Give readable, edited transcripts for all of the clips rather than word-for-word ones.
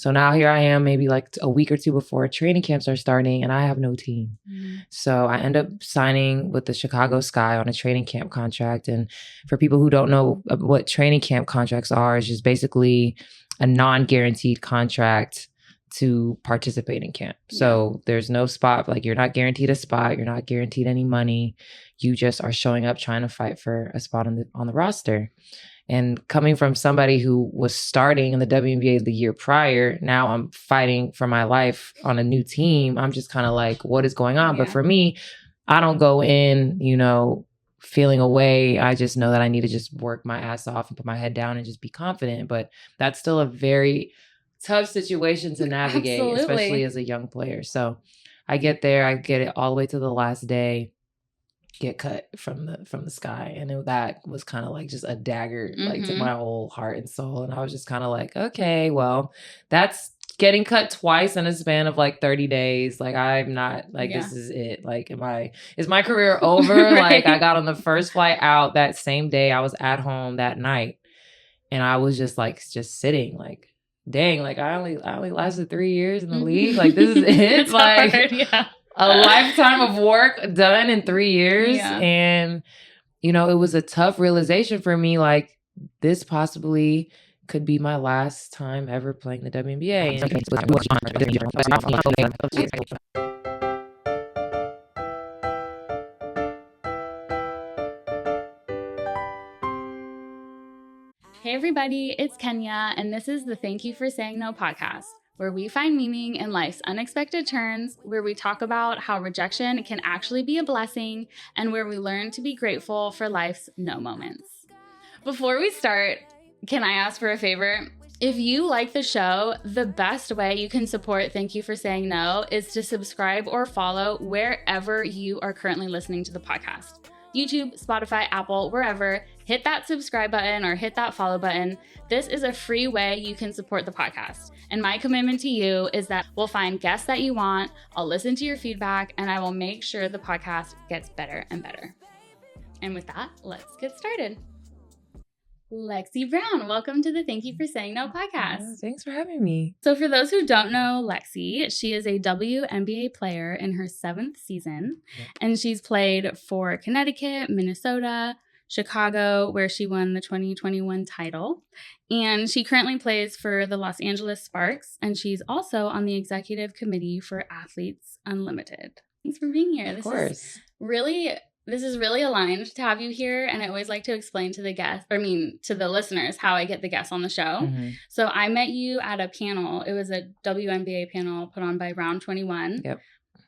So now here I am, maybe like a week or two before training camps are starting, and I have no team. So I end up signing with the Chicago Sky on a training camp contract. And for people who don't know what training camp contracts are, it's just basically a non-guaranteed contract to participate in camp. So there's no spot, like you're not guaranteed a spot, you're not guaranteed any money. You just are showing up trying to fight for a spot on the roster. And coming from somebody who was starting in the WNBA the year prior, now I'm fighting for my life on a new team. I'm just kind of like, what is going on? But for me, I don't go in, feeling away. I just know that I need to just work my ass off and put my head down and just be confident. But that's still a very tough situation to navigate, especially as a young player. So I get there, I get it all the way to the last day, get cut from the Sky. And that was kind of like just a dagger, like to my whole heart and soul. And I was just kind of like, okay, well, that's getting cut twice in a span of like 30 days. Like, I'm not like, this is it. Like, is my career over? Like, I got on the first flight out that same day. I was at home that night, and I was just sitting like, dang, like I only lasted 3 years in the league. Like, this is it. It's like hard, a lifetime of work done in 3 years. And, it was a tough realization for me. Like, this possibly could be my last time ever playing the WNBA. Hey everybody, it's Kenya, and this is the Thank You for Saying No podcast, where we find meaning in life's unexpected turns, where we talk about how rejection can actually be a blessing, and where we learn to be grateful for life's no moments. Before we start, can I ask for a favor? If you like the show, the best way you can support Thank You for Saying No is to subscribe or follow wherever you are currently listening to the podcast. YouTube, Spotify, Apple, wherever. Hit that subscribe button or hit that follow button. This is a free way you can support the podcast. And my commitment to you is that we'll find guests that you want, I'll listen to your feedback, and I will make sure the podcast gets better and better. And with that, let's get started. Lexie Brown, welcome to the Thank You for Saying No podcast. Thanks for having me. So for those who don't know Lexie, she is a WNBA player in her 7th season, and she's played for Connecticut, Minnesota, Chicago, where she won the 2021 title, and she currently plays for the Los Angeles Sparks, and she's also on the executive committee for Athletes Unlimited. Thanks for being here. Of course. This is really aligned to have you here, and I always like to explain to to the listeners how I get the guests on the show. So I met you at a panel. It was a WNBA panel put on by Round 21. Yep.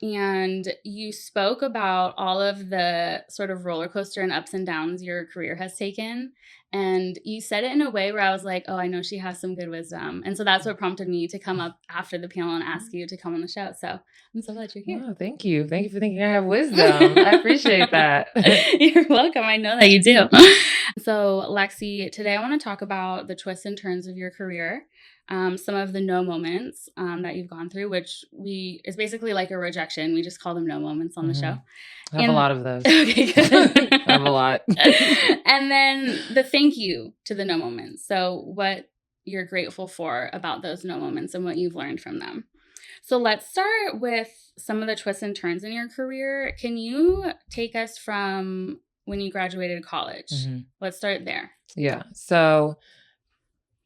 And you spoke about all of the sort of roller coaster and ups and downs your career has taken. And you said it in a way where I was like, oh, I know she has some good wisdom. And so that's what prompted me to come up after the panel and ask you to come on the show. So I'm so glad you're here. Oh, thank you. Thank you for thinking I have wisdom. I appreciate that. You're welcome. I know that you do. So Lexie, today I want to talk about the twists and turns of your career. Some of the no moments that you've gone through, which is basically like a rejection. We just call them no moments on the show. I have a lot of those. Okay, good. I have a lot. And then the thank you to the no moments. So what you're grateful for about those no moments and what you've learned from them. So let's start with some of the twists and turns in your career. Can you take us from when you graduated college? Let's start there. Yeah. So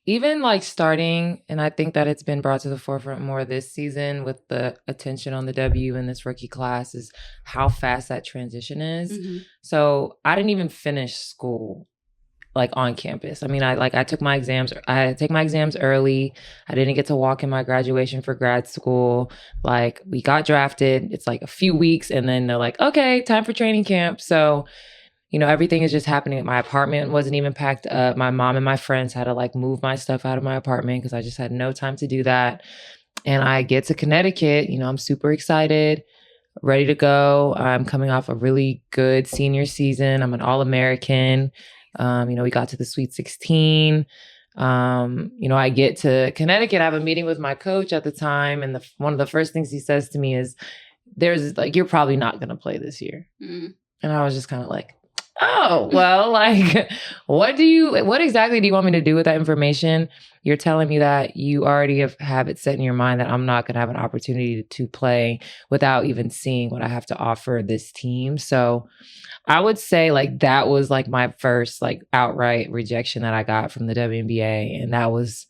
even like starting, and I think that it's been brought to the forefront more this season with the attention on the W in this rookie class, is how fast that transition is. So I didn't even finish school like on campus. I mean, I took my exams. I had to take my exams early. I didn't get to walk in my graduation for grad school. Like, we got drafted. It's like a few weeks, and then they're like, okay, time for training camp. So everything is just happening. My apartment wasn't even packed up. My mom and my friends had to like move my stuff out of my apartment because I just had no time to do that. And I get to Connecticut, I'm super excited, ready to go. I'm coming off a really good senior season. I'm an All-American. We got to the Sweet 16. I get to Connecticut. I have a meeting with my coach at the time. And one of the first things he says to me is, you're probably not going to play this year. And I was just kind of like, Oh, well, like, what exactly do you want me to do with that information? You're telling me that you already have it set in your mind that I'm not going to have an opportunity to play without even seeing what I have to offer this team. So I would say like that was like my first like outright rejection that I got from the WNBA. And that was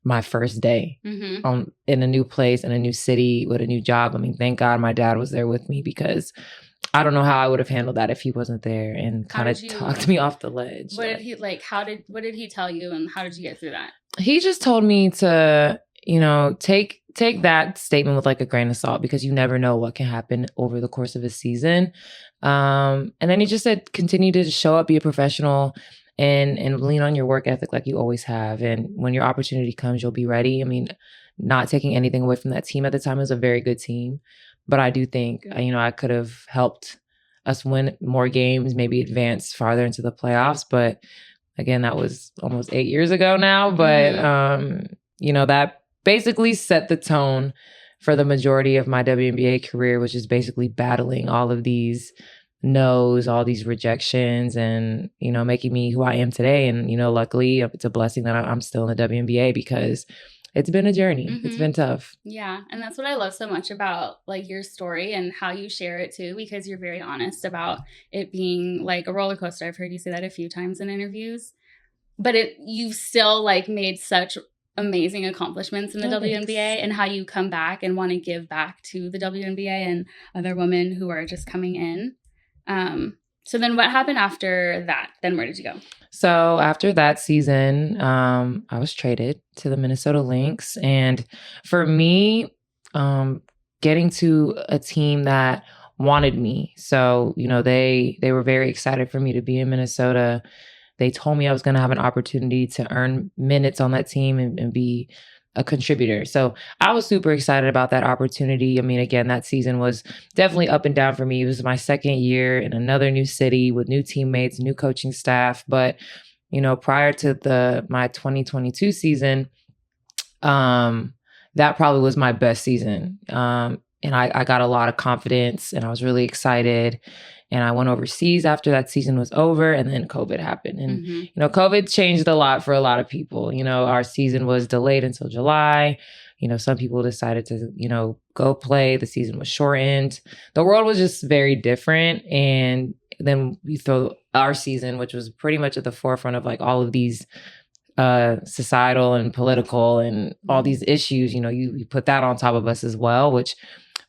my first day in a new place, in a new city with a new job. I mean, thank God my dad was there with me because I don't know how I would have handled that if he wasn't there and kind of talked me off the ledge. What did he like? What did he tell you, and how did you get through that? He just told me to, take that statement with like a grain of salt because you never know what can happen over the course of a season. And then he just said, continue to show up, be a professional, and lean on your work ethic like you always have. And when your opportunity comes, you'll be ready. I mean, not taking anything away from that team at the time, it was a very good team. But I do think, I could have helped us win more games, maybe advance farther into the playoffs. But again, that was almost 8 years ago now. But, that basically set the tone for the majority of my WNBA career, which is basically battling all of these no's, all these rejections, and, making me who I am today. And, luckily, it's a blessing that I'm still in the WNBA because it's been a journey. It's been tough. Yeah. And that's what I love so much about like your story and how you share it too, because you're very honest about it being like a roller coaster. I've heard you say that a few times in interviews, but you've still like made such amazing accomplishments in the WNBA and how you come back and want to give back to the WNBA and other women who are just coming in. So then what happened after that? Then where did you go? So after that season, I was traded to the Minnesota Lynx. And for me, getting to a team that wanted me. So, they were very excited for me to be in Minnesota. They told me I was going to have an opportunity to earn minutes on that team and be a contributor. So I was super excited about that opportunity. I mean, again, that season was definitely up and down for me. It was my second year in another new city with new teammates, new coaching staff. But, prior to my 2022 season, that probably was my best season. And I got a lot of confidence and I was really excited. And I went overseas after that season was over, and then COVID happened. And, COVID changed a lot for a lot of people. Our season was delayed until July. Some people decided to, go play. The season was shortened. The world was just very different. And then we throw our season, which was pretty much at the forefront of like all of these societal and political and all these issues, you put that on top of us as well, which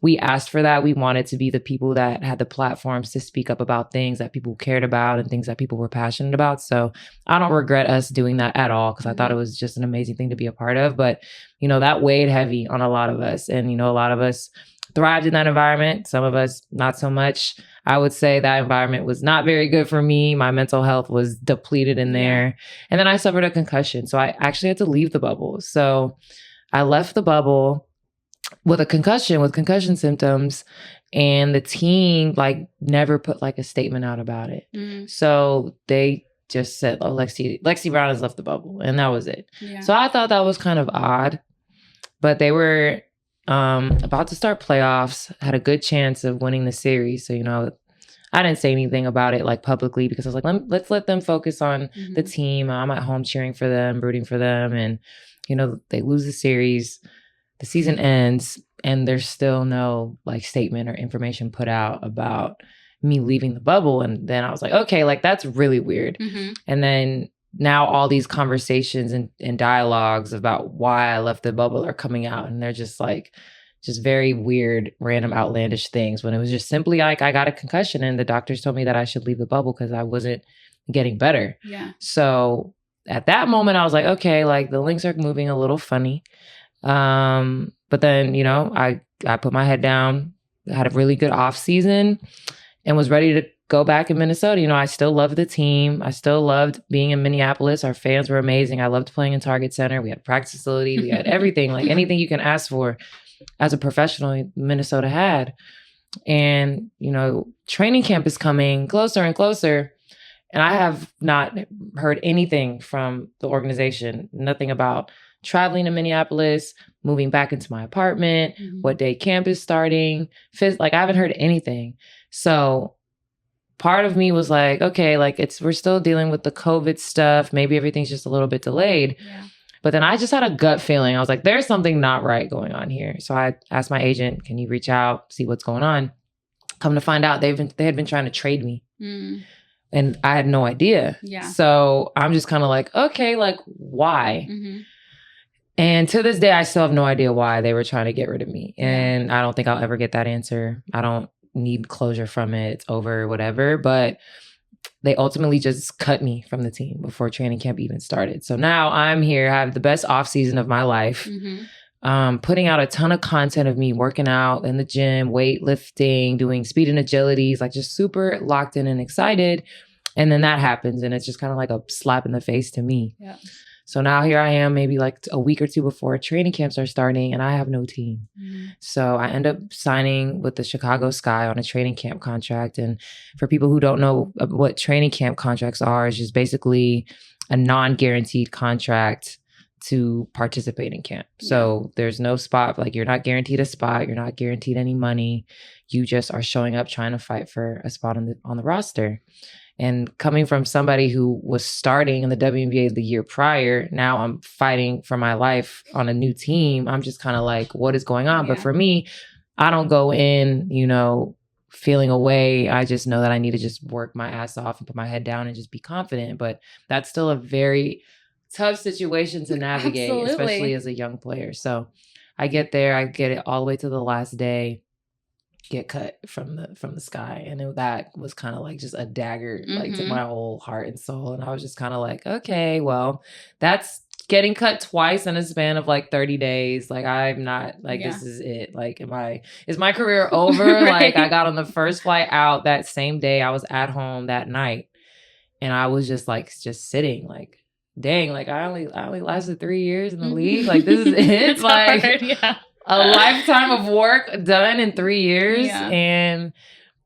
we asked for that. We wanted to be the people that had the platforms to speak up about things that people cared about and things that people were passionate about. So I don't regret us doing that at all because I thought it was just an amazing thing to be a part of. But, that weighed heavy on a lot of us. And, a lot of us thrived in that environment. Some of us not so much. I would say that environment was not very good for me. My mental health was depleted in there. And then I suffered a concussion. So I actually had to leave the bubble. So I left the bubble with concussion symptoms, and the team like never put like a statement out about it. So they just said, oh, Lexie Brown has left the bubble, and that was it. So I thought that was kind of odd, but they were about to start playoffs, had a good chance of winning the series. So, I didn't say anything about it like publicly because I was like, let's let them focus on the team. I'm at home cheering for them, rooting for them. And, they lose the series. The season ends and there's still no like statement or information put out about me leaving the bubble. And then I was like, okay, like that's really weird. And then now all these conversations and dialogues about why I left the bubble are coming out, and they're just very weird, random, outlandish things when it was just simply like I got a concussion and the doctors told me that I should leave the bubble because I wasn't getting better. So at that moment I was like, okay, like the Lynx are moving a little funny. But then, I put my head down, had a really good off season and was ready to go back in Minnesota. I still loved the team. I still loved being in Minneapolis. Our fans were amazing. I loved playing in Target Center. We had a practice facility. We had everything, like anything you can ask for as a professional, Minnesota had. And, training camp is coming closer and closer. And I have not heard anything from the organization, nothing about traveling to Minneapolis, moving back into my apartment, what day camp is starting. I haven't heard anything. So part of me was like, okay, like we're still dealing with the COVID stuff. Maybe everything's just a little bit delayed. Yeah. But then I just had a gut feeling. I was like, there's something not right going on here. So I asked my agent, can you reach out, see what's going on? Come to find out, they had been trying to trade me. And I had no idea. Yeah. So I'm just kind of like, okay, like why? And to this day, I still have no idea why they were trying to get rid of me. And I don't think I'll ever get that answer. I don't need closure from it. It's over, whatever. But they ultimately just cut me from the team before training camp even started. So now I'm here. I have the best off season of my life. Putting out a ton of content of me working out in the gym, weightlifting, doing speed and agilities, like just super locked in and excited. And then that happens. And it's just kind of like a slap in the face to me. Yeah. So now here I am, maybe like a week or two before training camps are starting, and I have no team. So I end up signing with the Chicago Sky on a training camp contract. And for people who don't know what training camp contracts are, it's just basically a non-guaranteed contract to participate in camp. So there's no spot, like you're not guaranteed a spot, you're not guaranteed any money. You just are showing up trying to fight for a spot on the roster. And coming from somebody who was starting in the WNBA the year prior, now I'm fighting for my life on a new team. I'm just kind of like, what is going on? But for me, I don't go in, feeling away. I just know that I need to just work my ass off and put my head down and just be confident. But that's still a very tough situation to navigate, especially as a young player. So I get there, I get it all the way to the last day, get cut from the Sky. And that was kind of like just a dagger like to my whole heart and soul. And I was just kind of like, okay, well, that's getting cut twice in a span of like 30 days. Like I'm not like, this is it. Like, is my career over? Like I got on the first flight out that same day. I was at home that night and I was just sitting like, dang, like I only lasted 3 years in the league. Like this is it. It's like hard, a lifetime of work done in 3 years. And,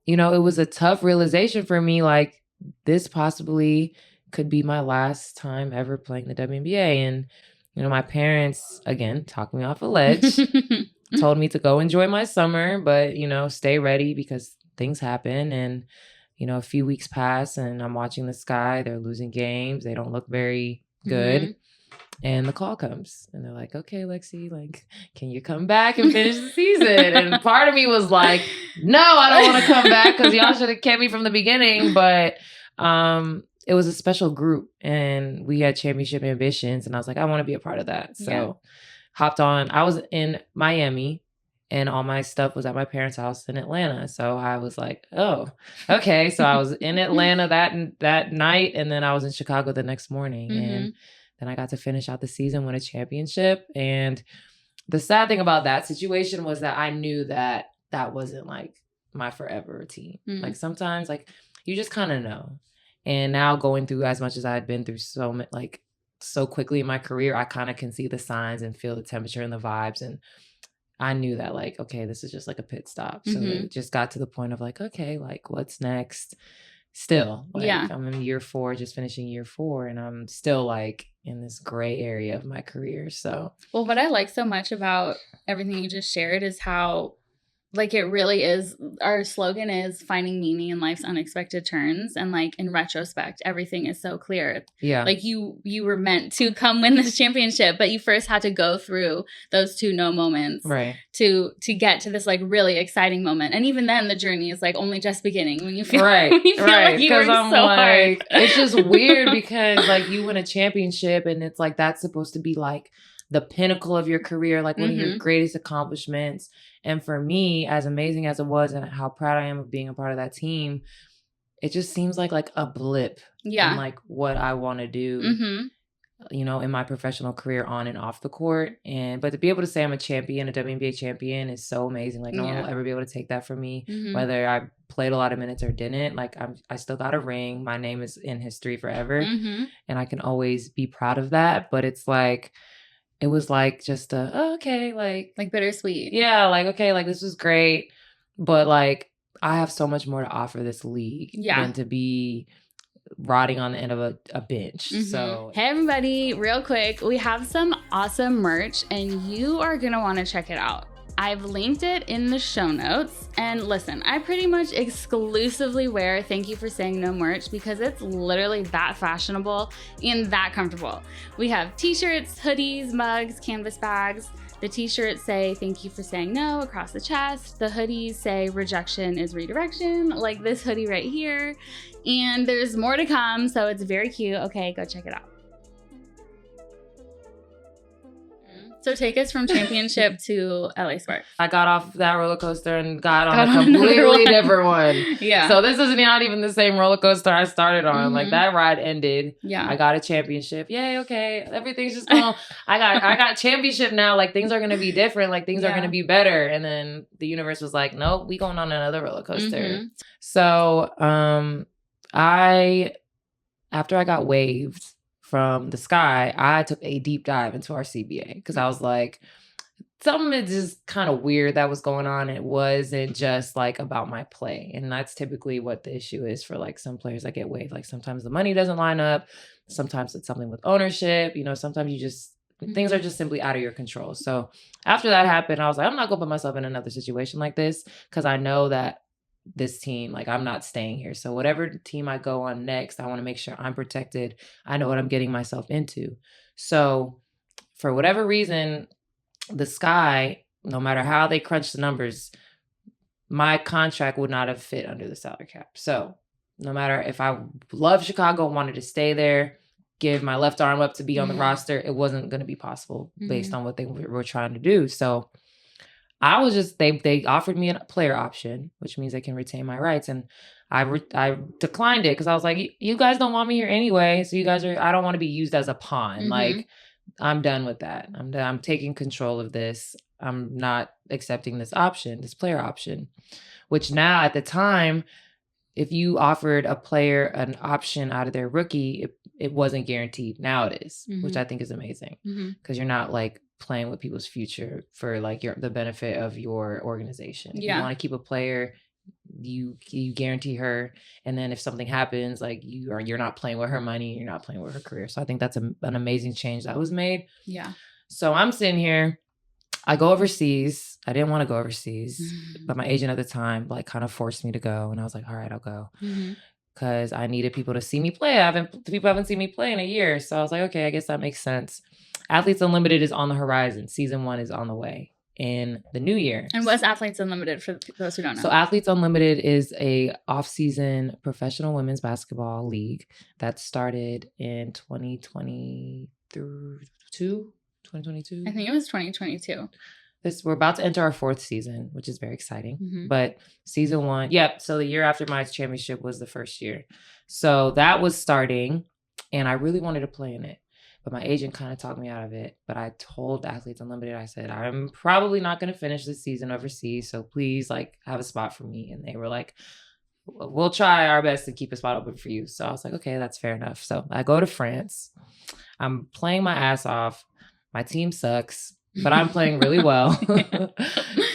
it was a tough realization for me. Like this possibly could be my last time ever playing the WNBA. And, my parents, again, talking me off a ledge, told me to go enjoy my summer, but, stay ready because things happen. And, a few weeks pass and I'm watching the Sky. They're losing games. They don't look very good. And the call comes and they're like, okay, Lexie, like, can you come back and finish the season? And part of me was like, no, I don't want to come back because y'all should have kept me from the beginning. But it was a special group and we had championship ambitions. And I was like, I want to be a part of that. So hopped on. I was in Miami and all my stuff was at my parents' house in Atlanta. So I was like, oh, okay. So I was in Atlanta that night and then I was in Chicago the next morning. And then I got to finish out the season, win a championship. And the sad thing about that situation was that I knew that wasn't like my forever team. Like sometimes like you just kind of know. And now going through as much as I had been through so quickly in my career, I kind of can see the signs and feel the temperature and the vibes. And I knew that like, okay, this is just like a pit stop. So it just got to the point of like, okay, like what's next? Still, like I'm in year 4, just finishing year 4, and I'm still like in this gray area of my career. So, well, what I like so much about everything you just shared is how like it really is, our slogan is finding meaning in life's unexpected turns. And like in retrospect, everything is so clear. Yeah. Like you were meant to come win this championship, but you first had to go through those 2 no moments. Right. To get to this like really exciting moment. And even then the journey is like only just beginning when you feel, right. when you feel like you worked I'm so like, hard. It's just weird because like you win a championship and it's like that's supposed to be like the pinnacle of your career, like one of your greatest accomplishments. And for me, as amazing as it was and how proud I am of being a part of that team, it just seems like a blip in like what I want to do, in my professional career on and off the court. But to be able to say I'm a champion, a WNBA champion is so amazing. Like no one will ever be able to take that from me, whether I played a lot of minutes or didn't. Like I still got a ring. My name is in history forever. And I can always be proud of that. But it's like, it was like just okay, like bittersweet. Yeah, like, okay, like this was great. But like I have so much more to offer this league than to be rotting on the end of a bench. So hey everybody, real quick, we have some awesome merch and you are gonna want to check it out. I've linked it in the show notes. And listen, I pretty much exclusively wear Thank You for Saying No merch because it's literally that fashionable and that comfortable. We have t-shirts, hoodies, mugs, canvas bags. The t-shirts say "Thank you for saying no" across the chest. The hoodies say "Rejection is redirection," like this hoodie right here. And there's more to come, so it's very cute. Okay, go check it out. So take us from championship to LA Sparks. I got off that roller coaster and got on a completely different one. Yeah. So this is not even the same roller coaster I started on. Like that ride ended. Yeah. I got a championship. Yay, okay. Everything's just going. I got championship now. Like things are gonna be different. Like things are gonna be better. And then the universe was like, nope, we going on another roller coaster. So after I got waived from the Sky, I took a deep dive into our CBA because I was like, something is just kind of weird that was going on. It wasn't just like about my play. And that's typically what the issue is for like some players that get waived. Like sometimes the money doesn't line up. Sometimes it's something with ownership. You know, sometimes you just, things are just simply out of your control. So after that happened, I was like, I'm not going to put myself in another situation like this because I know that this team, like I'm not staying here. So whatever team I go on next, I want to make sure I'm protected. I know what I'm getting myself into. So for whatever reason, the Sky, no matter how they crunch the numbers, my contract would not have fit under the salary cap. So no matter if I love Chicago, wanted to stay there, give my left arm up to be on the roster, it wasn't going to be possible based on what they were trying to do. So I was just, they offered me a player option, which means they can retain my rights. And I declined it because I was like, you guys don't want me here anyway. So I don't want to be used as a pawn. Like, I'm done with that. I'm taking control of this. I'm not accepting this option, this player option, which now at the time, if you offered a player an option out of their rookie, it wasn't guaranteed. Now it is, which I think is amazing because you're not like playing with people's future for like the benefit of your organization. If you want to keep a player, you guarantee her, and then if something happens, like you're not playing with her money, you're not playing with her career. So I think that's an amazing change that was made. Yeah. So I'm sitting here, I go overseas. I didn't want to go overseas, but my agent at the time like kind of forced me to go, and I was like, all right, I'll go. Because I needed people to see me play. People haven't seen me play in a year. So I was like, okay, I guess that makes sense. Athletes Unlimited is on the horizon. Season 1 is on the way in the new year. And what's Athletes Unlimited for those who don't know? So Athletes Unlimited is a off-season professional women's basketball league that started in 2022. I think it was 2022. We're about to enter our 4th season, which is very exciting. But season 1, so the year after my championship was the first year. So that was starting, and I really wanted to play in it. But my agent kind of talked me out of it. But I told Athletes Unlimited, I said, I'm probably not going to finish this season overseas. So please, like, have a spot for me. And they were like, we'll try our best to keep a spot open for you. So I was like, okay, that's fair enough. So I go to France. I'm playing my ass off. My team sucks, but I'm playing really well.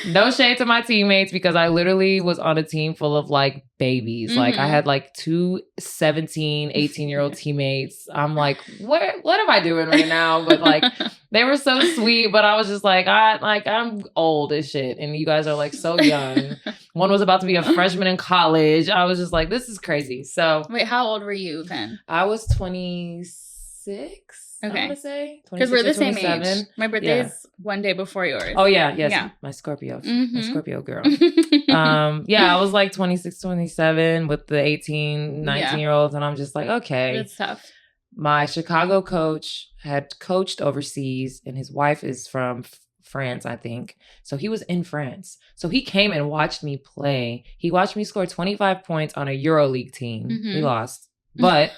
No shade to my teammates because I literally was on a team full of like babies. Like I had like 2 17, 18-year-old teammates. I'm like, what am I doing right now? But like they were so sweet, but I was just like, I'm old as shit. And you guys are like so young. One was about to be a freshman in college. I was just like, this is crazy. So wait, how old were you then? I was 26. Okay. I want to say. Because we're the same age. My birthday is one day before yours. Oh, yeah. Yes. Yeah. My Scorpio. My Scorpio girl. I was like 26, 27 with the 18, 19-year-olds. And I'm just like, okay. That's tough. My Chicago coach had coached overseas, and his wife is from France, I think. So he was in France. So he came and watched me play. He watched me score 25 points on a EuroLeague team. We lost. But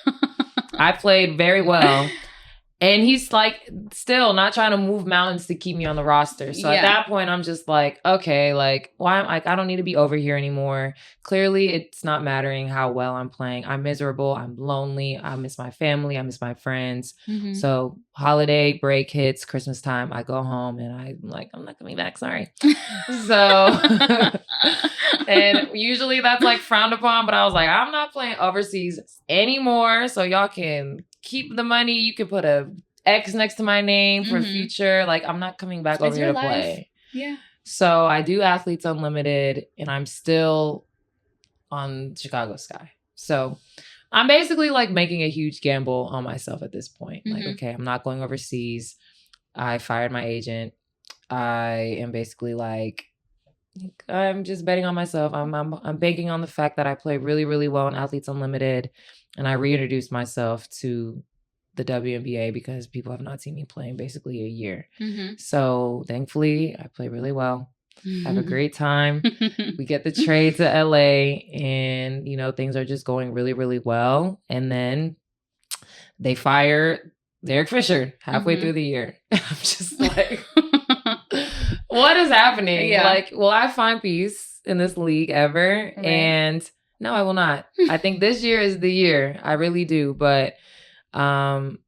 I played very well. And he's like still not trying to move mountains to keep me on the roster. So at that point, I'm just like, okay, like why am I don't need to be over here anymore. Clearly, it's not mattering how well I'm playing. I'm miserable. I'm lonely. I miss my family. I miss my friends. So holiday break hits, Christmas time, I go home and I'm like, I'm not coming back. Sorry. So, and usually that's like frowned upon, but I was like, I'm not playing overseas anymore. So y'all can keep the money. You can put a X next to my name for future. Like, I'm not coming back over here to play. Yeah. So I do Athletes Unlimited, and I'm still on Chicago Sky. So I'm basically like making a huge gamble on myself at this point. Like, okay, I'm not going overseas. I fired my agent. I am basically like, I'm just betting on myself. I'm banking on the fact that I play really, really well in Athletes Unlimited, and I reintroduced myself to the WNBA because people have not seen me play in basically a year. So thankfully, I play really well. I have a great time. We get the trade to LA, and things are just going really, really well. And then they fire Derek Fisher halfway through the year. I'm just like, what is happening? Yeah. Like, will I find peace in this league ever? Right. And no, I will not. I think this year is the year. I really do. But I'm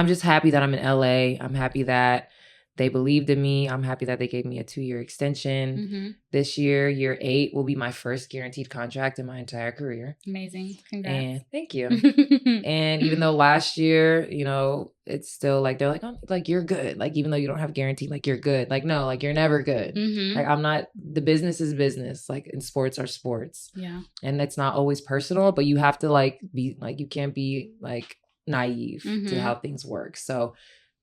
just happy that I'm in LA. I'm happy that they believed in me. I'm happy that they gave me a 2-year extension. This year, year 8, will be my first guaranteed contract in my entire career. Amazing. Congrats. And thank you. And even though last year, it's still like, they're like, oh, like, you're good. Like, even though you don't have guaranteed, like, you're good. Like, no, like, you're never good. Like, I'm not, the business is business. Like, and sports are sports. Yeah. And it's not always personal, but you have to like, be like, you can't be like naive to how things work. So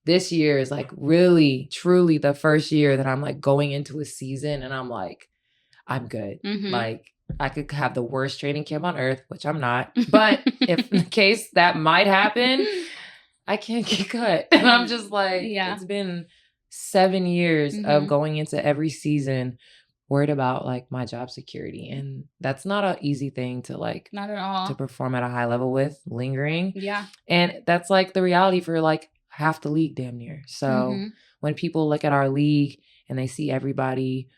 this year is like really, truly the first year that I'm like going into a season and I'm like, I'm good. Like, I could have the worst training camp on earth, which I'm not. But if in case that might happen, I can't get cut. And I'm just like, it's been 7 years of going into every season worried about like my job security. And that's not an easy thing to like, not at all, to perform at a high level with, lingering. Yeah. And that's like the reality for like half the league damn near. So when people look at our league and they see everybody,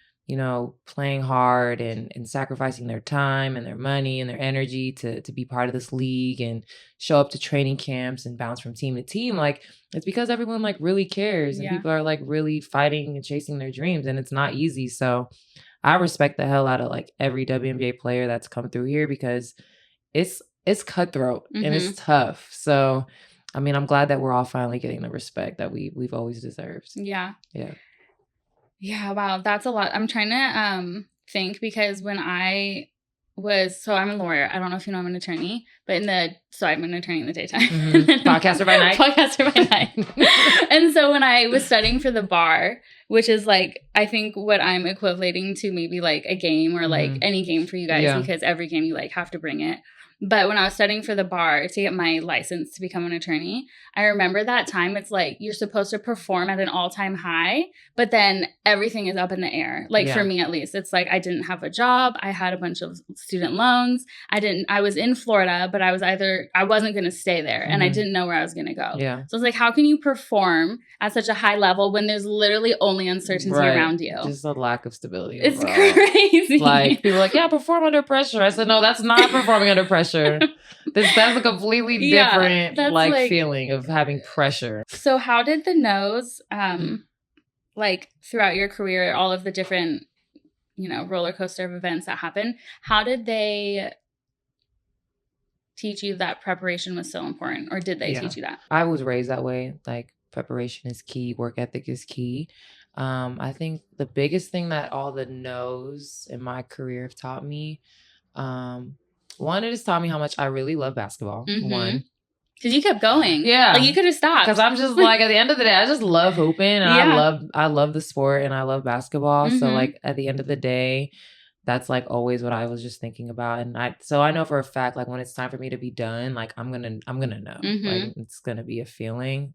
playing hard and sacrificing their time and their money and their energy to be part of this league and show up to training camps and bounce from team to team, like, it's because everyone like really cares and people are like really fighting and chasing their dreams, and it's not easy. So I respect the hell out of like every WNBA player that's come through here because it's cutthroat and it's tough. So I mean, I'm glad that we're all finally getting the respect that we've always deserved. Yeah. Yeah. Yeah. Wow. That's a lot. I'm trying to think because when I'm a lawyer. I don't know if you know I'm an attorney, but I'm an attorney in the daytime. Podcaster by night. Podcaster by night. And so when I was studying for the bar, which is like, I think what I'm equating to maybe like a game or like any game for you guys, because every game you like have to bring it. But when I was studying for the bar to get my license to become an attorney, I remember that time it's like you're supposed to perform at an all-time high, but then everything is up in the air. Like for me, at least, it's like I didn't have a job. I had a bunch of student loans. I was in Florida, but I wasn't going to stay there and I didn't know where I was going to go. Yeah. So it's like, how can you perform at such a high level when there's literally only uncertainty around you? Just a lack of stability. It's crazy. Like, people are like, yeah, perform under pressure. I said, no, that's not performing under pressure. That's a completely different like feeling of having pressure. So how did the no's like throughout your career, all of the different roller coaster of events that happen, how did they teach you that preparation was so important, or did they teach you that? I was raised that way. Like, preparation is key, work ethic is key. I think the biggest thing that all the no's in my career have taught me, one, it has taught me how much I really love basketball. One. Because you kept going. Yeah. Like, you could have stopped. Because I'm just like, at the end of the day, I just love hooping. And I love the sport and I love basketball. So like, at the end of the day, that's like always what I was just thinking about. And so I know for a fact, like, when it's time for me to be done, like, I'm gonna know. Like, it's gonna be a feeling.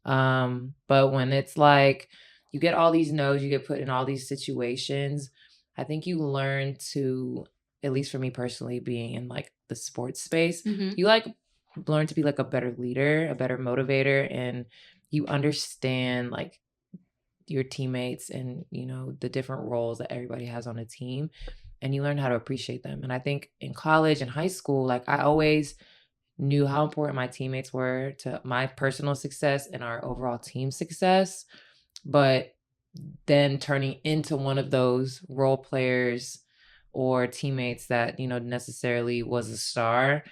But when it's like, you get all these no's, you get put in all these situations, I think you learn to, at least for me personally, being in like the sports space, you like learn to be like a better leader, a better motivator, and you understand like your teammates and the different roles that everybody has on a team, and you learn how to appreciate them. And I think in college and high school, like, I always knew how important my teammates were to my personal success and our overall team success, but then turning into one of those role players or teammates that, necessarily was a star,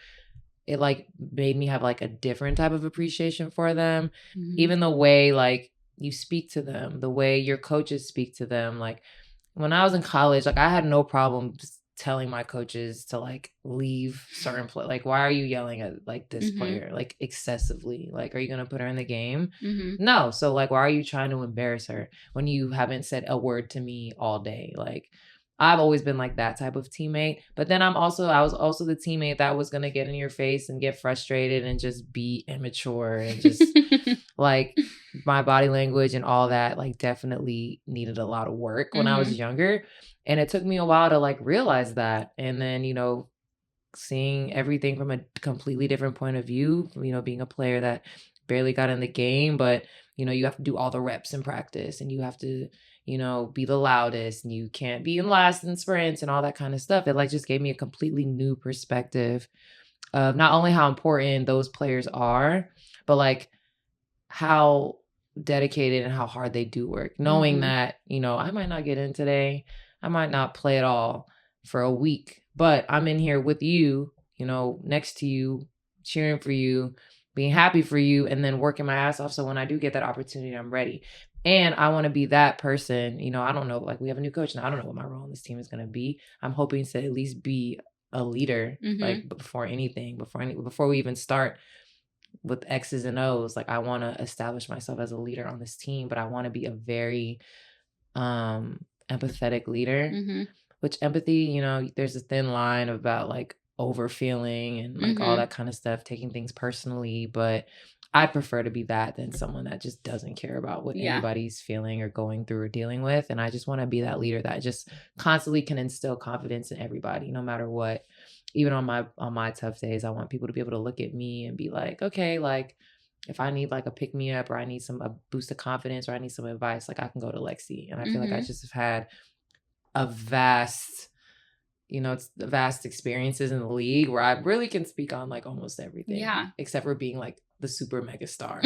it like made me have like a different type of appreciation for them. Even the way like you speak to them, the way your coaches speak to them, like when I was in college, like I had no problem just telling my coaches to like leave certain play. Like, why are you yelling at like this player like excessively? Like, are you gonna put her in the game? No. So like, why are you trying to embarrass her when you haven't said a word to me all day? Like, I've always been like that type of teammate. But then I was also the teammate that was gonna get in your face and get frustrated and just be immature and just like my body language and all that like definitely needed a lot of work when I was younger. And it took me a while to like realize that. And then, you know, seeing everything from a completely different point of view, you know, being a player that barely got in the game, but, you know, you have to do all the reps in practice and you have to, you know, be the loudest and you can't be in last in sprints and all that kind of stuff. It like just gave me a completely new perspective of not only how important those players are, but like how dedicated and how hard they do work. Knowing that, you know, I might not get in today. I might not play at all for a week, but I'm in here with you, you know, next to you, cheering for you, being happy for you, and then working my ass off. So when I do get that opportunity, I'm ready. And I want to be that person. You know, I don't know, like we have a new coach now. I don't know what my role in this team is going to be. I'm hoping to at least be a leader, like before we even start with X's and O's. Like I want to establish myself as a leader on this team, but I want to be a very empathetic leader, which empathy, you know, there's a thin line about like over feeling and like all that kind of stuff, taking things personally, but I prefer to be that than someone that just doesn't care about what anybody's feeling or going through or dealing with. And I just want to be that leader that just constantly can instill confidence in everybody, no matter what. Even on my tough days, I want people to be able to look at me and be like, okay, like if I need like a pick me up or I need a boost of confidence or I need some advice, like I can go to Lexie. And I feel like I just have had a vast experiences in the league where I really can speak on like almost everything. Yeah. Except for being like the super mega star.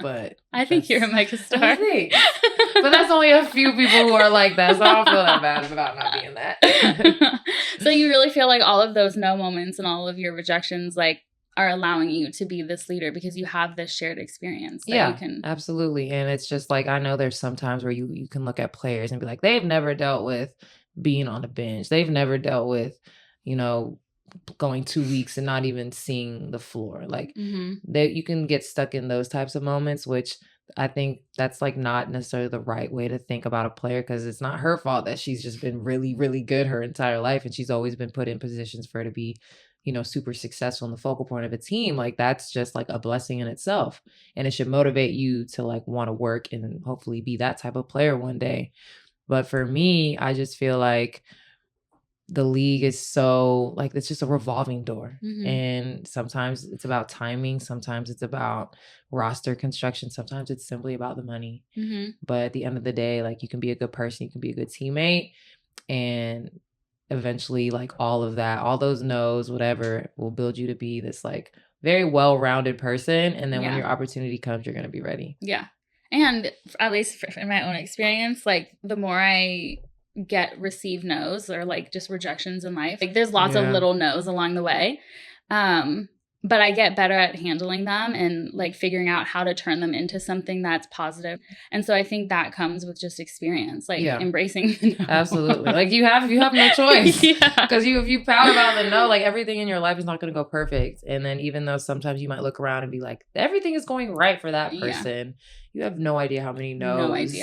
But I think you're a mega star. But that's only a few people who are like that. So I don't feel that bad about not being that. So you really feel like all of those no moments and all of your rejections like are allowing you to be this leader because you have this shared experience. That you can... absolutely. And it's just like, I know there's some times where you can look at players and be like, they've never dealt with being on the bench. They've never dealt with, you know, going 2 weeks and not even seeing the floor. Like you can get stuck in those types of moments, which I think that's like not necessarily the right way to think about a player, because it's not her fault that she's just been really, really good her entire life. And she's always been put in positions for her to be, you know, super successful in the focal point of a team. Like that's just like a blessing in itself. And it should motivate you to like want to work and hopefully be that type of player one day. But for me, I just feel like the league is so like, it's just a revolving door. And sometimes it's about timing. Sometimes it's about roster construction. Sometimes it's simply about the money. But at the end of the day, like you can be a good person, you can be a good teammate, and eventually like all of that, all those no's, whatever, will build you to be this like very well-rounded person. And then when your opportunity comes, you're going to be ready. Yeah. And at least in my own experience, like the more I receive no's or like just rejections in life, like there's lots of little no's along the way. But I get better at handling them and like figuring out how to turn them into something that's positive. And so I think that comes with just experience, like embracing the no. Absolutely. Like you have no choice. Because if you pout about the no, like everything in your life is not going to go perfect. And then even though sometimes you might look around and be like, everything is going right for that person, you have no idea how many no's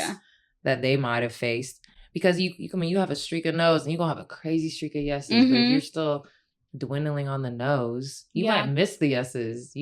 that they might have faced. Because you have a streak of no's and you're going to have a crazy streak of yeses. But if you're still dwindling on the no's, you might miss the yeses.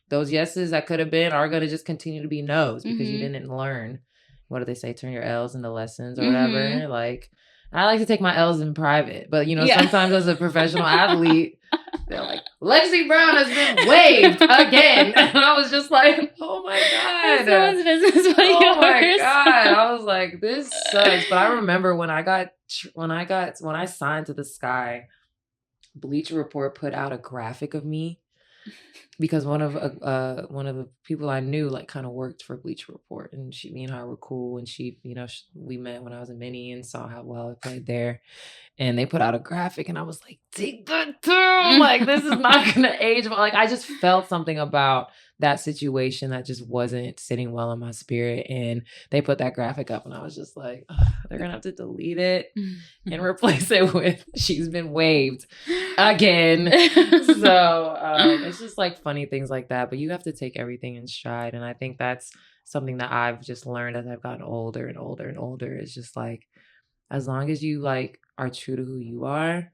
Those yeses that could have been are going to just continue to be no's because you didn't learn. What do they say? Turn your L's into lessons or whatever. Like, I like to take my L's in private. But, you know, sometimes as a professional athlete, they're like, Lexie Brown has been waived again. And I was just like, oh my God. It's someone's business but yours. Oh my God. I was like, this sucks. But I remember when I signed to the Sky, Bleacher Report put out a graphic of me because one of the people I knew like kind of worked for Bleacher Report, and me and her were cool, and we met when I was a mini and saw how well I played there, and they put out a graphic, and I was like, take that too, like this is not gonna age well. Like I just felt something about that situation that just wasn't sitting well in my spirit. And they put that graphic up and I was just like, they're going to have to delete it and replace it with she's been waived again. So it's just like funny things like that. But you have to take everything in stride. And I think that's something that I've just learned as I've gotten older and older and older. It's just like, as long as you like are true to who you are,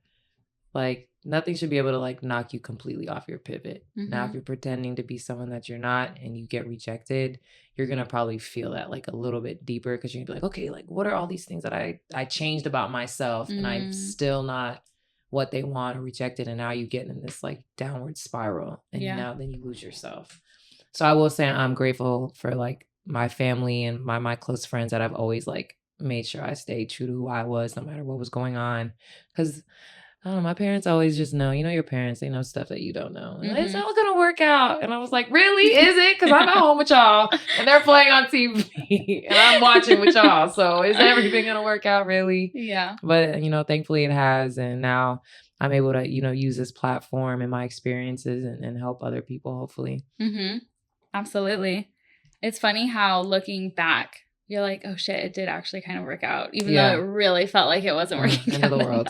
like nothing should be able to like knock you completely off your pivot. Now, if you're pretending to be someone that you're not and you get rejected, you're going to probably feel that like a little bit deeper because you're gonna be like, okay, like what are all these things that I changed about myself and I'm still not what they want or rejected. And now you get in this like downward spiral and now then you lose yourself. So I will say I'm grateful for like my family and my close friends that I've always like made sure I stayed true to who I was no matter what was going on. Because I don't know, my parents always just know, you know, your parents, they know stuff that you don't know. Like, it's all going to work out. And I was like, really? Is it? Because I'm at home with y'all and they're playing on TV and I'm watching with y'all. So is everything going to work out really? Yeah. But, you know, thankfully it has. And now I'm able to, you know, use this platform and my experiences and help other people, hopefully. Absolutely. It's funny how looking back, you're like, oh shit, it did actually kind of work out. Even though it really felt like it wasn't working out. End of the world.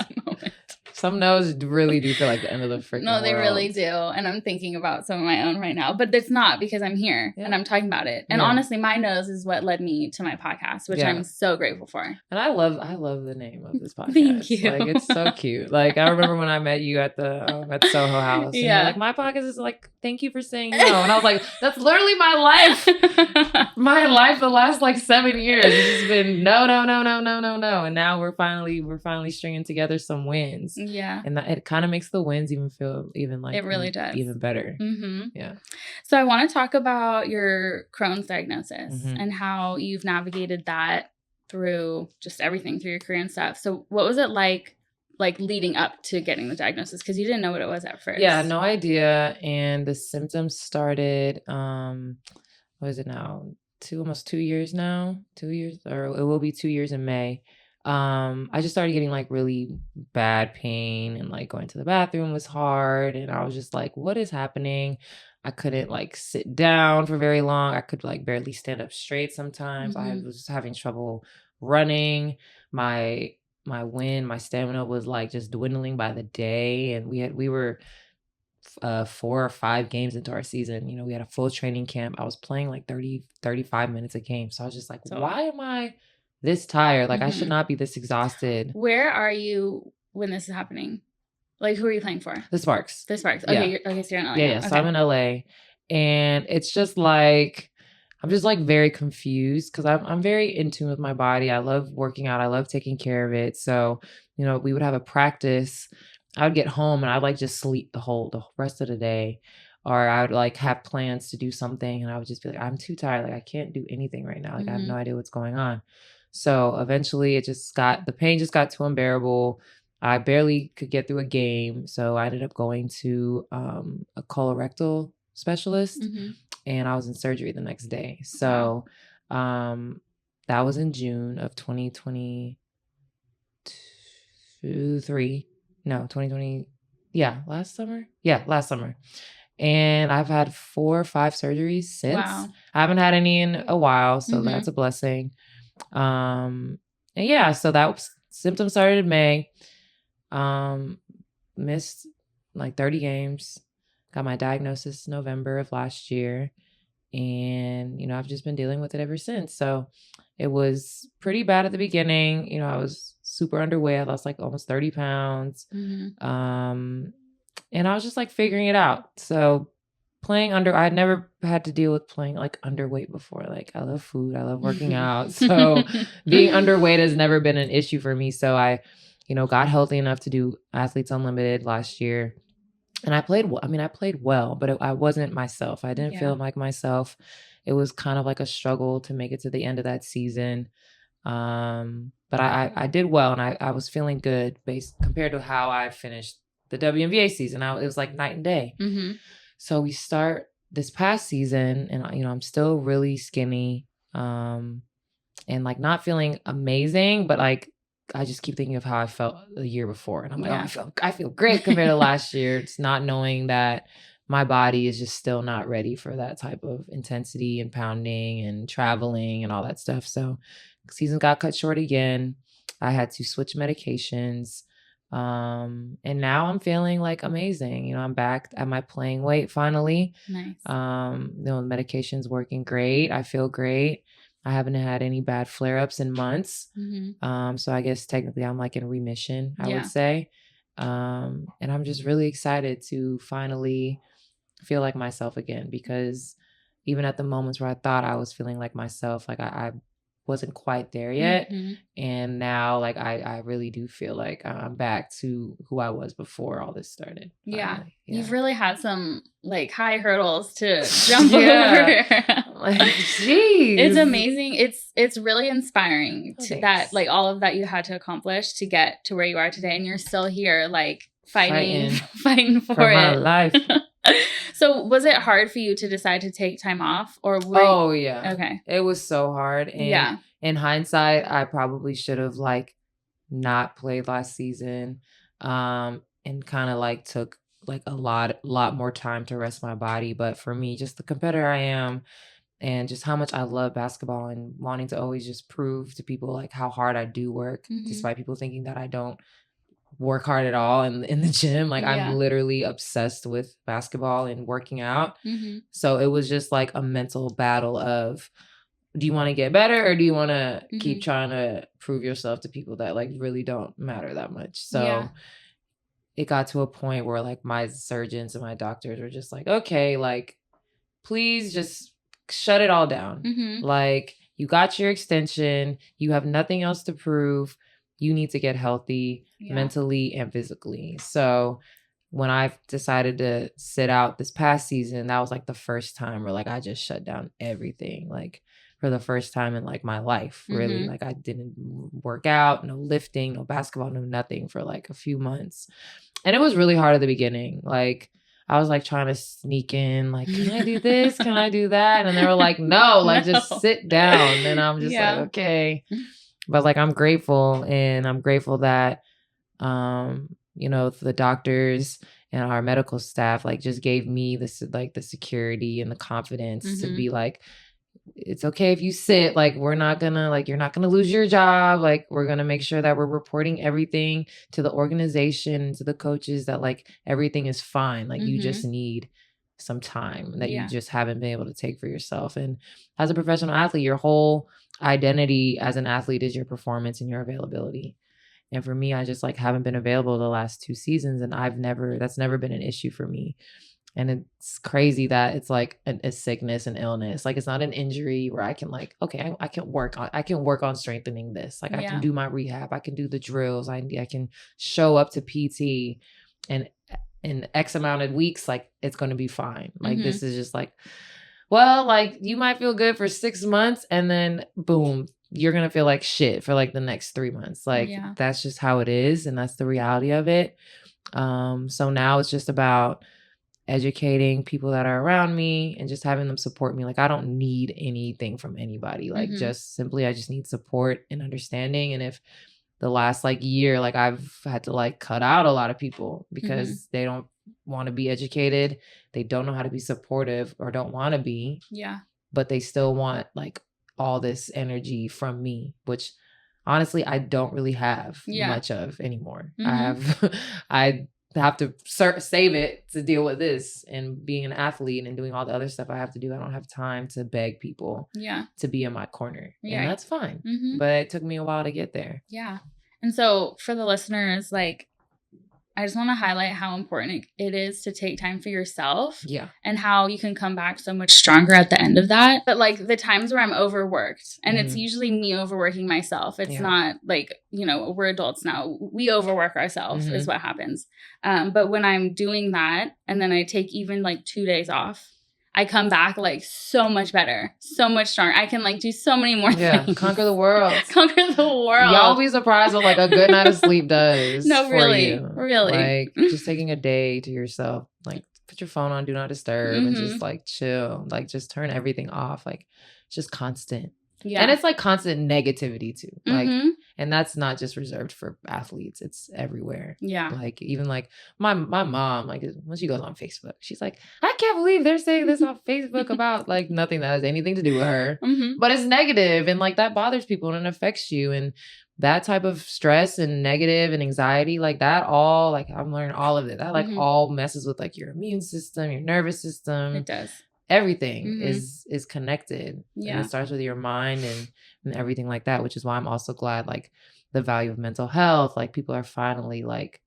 Some no's really do feel like the end of the freaking world. No, they really do. And I'm thinking about some of my own right now. But it's not because I'm here and I'm talking about it. And honestly, my nose is what led me to my podcast, which I'm so grateful for. And I love the name of this podcast. Thank you. Like, it's so cute. Like, I remember when I met you at the Soho House. And you're like, my podcast is like, thank you for saying no. And I was like, that's literally my life. My life the last like 7 years. It's just been no. And now we're finally stringing together some wins. Yeah. And it kind of makes the wins even feel even like it really does. Even better. Yeah. So I want to talk about your Crohn's diagnosis and how you've navigated that through just everything through your career and stuff. So what was it like leading up to getting the diagnosis? Because you didn't know what it was at first. Yeah, no idea. And the symptoms started, what is it now? Almost 2 years now. 2 years, or it will be 2 years in May. I just started getting like really bad pain and like going to the bathroom was hard. And I was just like, what is happening? I couldn't like sit down for very long. I could like barely stand up straight sometimes. I was having trouble running. My stamina was like just dwindling by the day. And we were 4 or 5 games into our season. You know, we had a full training camp. I was playing like 35 minutes a game. So I was just like, why am I this tired? Like I should not be this exhausted. Where are you when this is happening? Like who are you playing for? The Sparks. Okay, so you're in LA. Yeah. So I'm in LA. And it's just like, I'm just like very confused because I'm very in tune with my body. I love working out. I love taking care of it. So, you know, we would have a practice. I would get home and I'd like just sleep the rest of the day. Or I would like have plans to do something and I would just be like, I'm too tired. Like I can't do anything right now. Like I have no idea what's going on. So eventually the pain just got too unbearable. I barely could get through a game. So I ended up going to a colorectal specialist and I was in surgery the next day. So that was in June of 2020. Last summer. And I've had 4 or 5 surgeries since. Wow. I haven't had any in a while, so that's a blessing. So symptoms started in May. Missed like 30 games. Got my diagnosis November of last year. And, you know, I've just been dealing with it ever since. So it was pretty bad at the beginning. You know, I was super underweight. I lost like almost 30 pounds. And I was just like figuring it out. So I'd never had to deal with playing like underweight before. Like I love food. I love working out. So being underweight has never been an issue for me. So I, you know, got healthy enough to do Athletes Unlimited last year. And I played well, but I wasn't myself. I didn't feel like myself. It was kind of like a struggle to make it to the end of that season. But I did well and I was feeling good compared to how I finished the WNBA season. It was like night and day. So we start this past season and, you know, I'm still really skinny and like not feeling amazing, but like I just keep thinking of how I felt the year before. And I'm like, I feel great compared to last year. It's not knowing that my body is just still not ready for that type of intensity and pounding and traveling and all that stuff. So season got cut short again. I had to switch medications. And now I'm feeling like amazing. You know, I'm back at my playing weight finally. Nice. The medication's working great. I feel great. I haven't had any bad flare-ups in months. So I guess technically I'm like in remission, I would say. And I'm just really excited to finally feel like myself again, because even at the moments where I thought I was feeling like myself, like I wasn't quite there yet. And now like I really do feel like I'm back to who I was before all this started. Yeah. You've really had some like high hurdles to jump over. Like, geez. It's amazing. It's really inspiring that like all of that you had to accomplish to get to where you are today, and you're still here like fighting for my life. So was it hard for you to decide to take time off, or okay, it was so hard, and in hindsight I probably should have like not played last season, and kind of like took like a lot more time to rest my body. But for me, just the competitor I am and just how much I love basketball and wanting to always just prove to people like how hard I do work, despite people thinking that I don't work hard at all in the gym. Like I'm literally obsessed with basketball and working out. So it was just like a mental battle of, do you want to get better or do you want to keep trying to prove yourself to people that like really don't matter that much? So it got to a point where like my surgeons and my doctors were just like, okay, like please just shut it all down. Like you got your extension, you have nothing else to prove. You need to get healthy mentally and physically. So when I decided to sit out this past season, that was like the first time where like I just shut down everything. Like for the first time in like my life, really. Like I didn't work out, no lifting, no basketball, no nothing for like a few months. And it was really hard at the beginning. Like I was like trying to sneak in, like, can I do this? Can I do that? And they were like, no, like just sit down. And I'm just like, okay. But like, I'm grateful, and I'm grateful that, you know, the doctors and our medical staff, like just gave me this, like the security and the confidence to be like, it's okay if you sit, like, we're not gonna, like, you're not gonna lose your job. Like, we're gonna make sure that we're reporting everything to the organization, to the coaches, that like everything is fine. Like you just need some time that you just haven't been able to take for yourself. And as a professional athlete, your whole identity as an athlete is your performance and your availability. And for me, I just like haven't been available the last 2 seasons, and that's never been an issue for me. And it's crazy that it's like a sickness and illness. Like it's not an injury where I can like, okay, I can work on strengthening this. Like I can do my rehab. I can do the drills. I can show up to PT, and in X amount of weeks, like it's going to be fine. Like this is just like, well, like you might feel good for 6 months and then boom, you're going to feel like shit for like the next 3 months. Like that's just how it is. And that's the reality of it. So now it's just about educating people that are around me and just having them support me. Like I don't need anything from anybody. Like just simply, I just need support and understanding. And if the last like year, like I've had to like cut out a lot of people because they don't want to be educated. They don't know how to be supportive or don't want to be. Yeah. But they still want like all this energy from me, which honestly, I don't really have much of anymore. I have to save it to deal with this, and being an athlete and doing all the other stuff I have to do. I don't have time to beg people to be in my corner. And that's fine. But it took me a while to get there. Yeah. And so for the listeners, like, I just want to highlight how important it is to take time for yourself. Yeah. And how you can come back so much stronger at the end of that. But like the times where I'm overworked, and it's usually me overworking myself. It's not like, you know, we're adults now. We overwork ourselves is what happens. But when I'm doing that and then I take even like 2 days off, I come back like so much better, so much stronger. I can like do so many more things. Conquer the world. Conquer the world. Y'all be surprised what like a good night of sleep does. No, really. For you. Really. Like just taking a day to yourself, like put your phone on, do not disturb, and just like chill. Like just turn everything off. Like just constant. Yeah. And it's like constant negativity too. Like, And that's not just reserved for athletes. It's everywhere. Yeah. Like, even like my mom, like when she goes on Facebook, she's like, I can't believe they're saying this on Facebook about like nothing that has anything to do with her. But it's negative, and like that bothers people and it affects you. And that type of stress and negative and anxiety, like that all, like I'm learning all of it. That like all messes with like your immune system, your nervous system. It does. Everything is connected. Yeah. And it starts with your mind and everything like that, which is why I'm also glad like the value of mental health, like people are finally like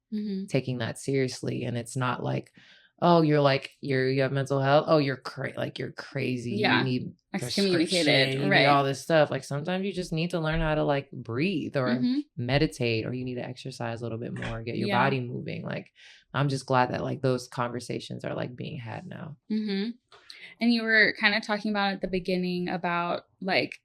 taking that seriously. And it's not like, oh, you have mental health. Oh, you're crazy. Yeah. You need excommunicated. You need all this stuff. Like sometimes you just need to learn how to like breathe or meditate, or you need to exercise a little bit more, get your body moving. Like I'm just glad that like those conversations are like being had now. And you were kind of talking about at the beginning about like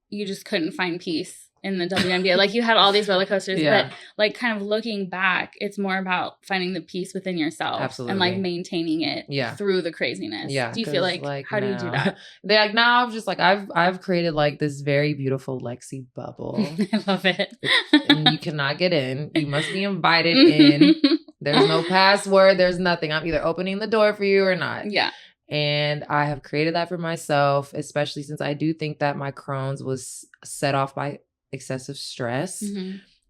you just couldn't find peace in the WNBA. Like you had all these roller coasters, but like kind of looking back, it's more about finding the peace within yourself. Absolutely. And like maintaining it through the craziness. Yeah. Do you feel like how do you do that? They're like, now I'm just like, I've created like this very beautiful Lexie bubble. I love it. And you cannot get in. You must be invited in. There's no password. There's nothing. I'm either opening the door for you or not. Yeah. And I have created that for myself, especially since I do think that my Crohn's was set off by excessive stress,